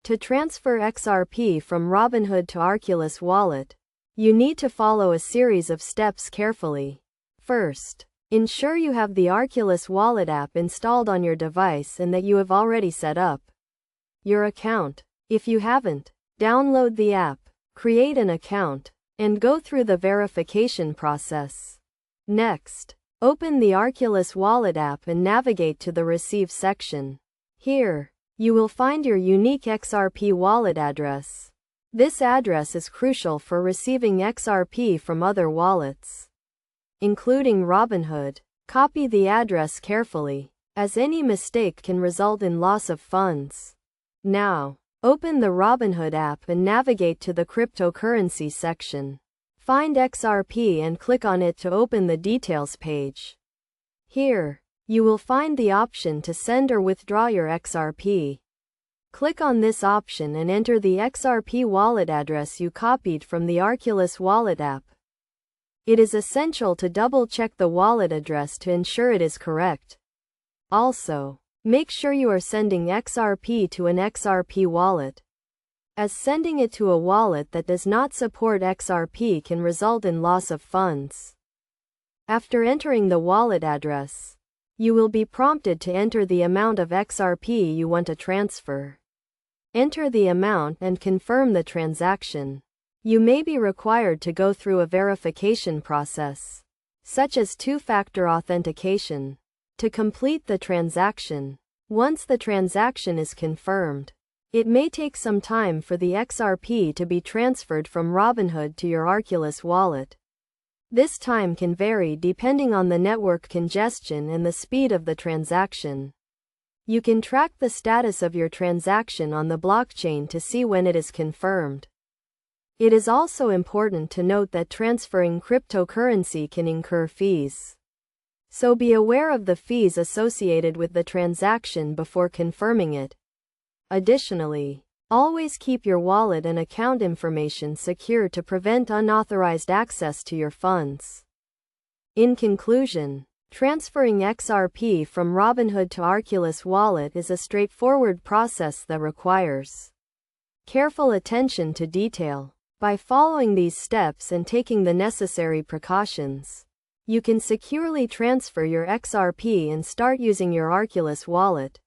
To transfer XRP from Robinhood to Arculus Wallet, you need to follow a series of steps carefully. First, ensure you have the Arculus Wallet app installed on your device and that you have already set up your account. If you haven't, download the app, create an account, and go through the verification process. Next, open the Arculus Wallet app and navigate to the Receive section. Here, you will find your unique XRP wallet address. This address is crucial for receiving XRP from other wallets, including Robinhood. Copy the address carefully, as any mistake can result in loss of funds. Now, open the Robinhood app and navigate to the cryptocurrency section. Find XRP and click on it to open the details page. Here, you will find the option to send or withdraw your XRP. Click on this option and enter the XRP wallet address you copied from the Arculus Wallet app. It is essential to double-check the wallet address to ensure it is correct. Also, make sure you are sending XRP to an XRP wallet, as sending it to a wallet that does not support XRP can result in loss of funds. After entering the wallet address, you will be prompted to enter the amount of XRP you want to transfer. Enter the amount and confirm the transaction. You may be required to go through a verification process, such as two-factor authentication, to complete the transaction. Once the transaction is confirmed, it may take some time for the XRP to be transferred from Robinhood to your Arculus wallet. This time can vary depending on the network congestion and the speed of the transaction. You can track the status of your transaction on the blockchain to see when it is confirmed. It is also important to note that transferring cryptocurrency can incur fees. So be aware of the fees associated with the transaction before confirming it. Additionally, always keep your wallet and account information secure to prevent unauthorized access to your funds. In conclusion, transferring XRP from Robinhood to Arculus Wallet is a straightforward process that requires careful attention to detail. By following these steps and taking the necessary precautions, you can securely transfer your XRP and start using your Arculus Wallet.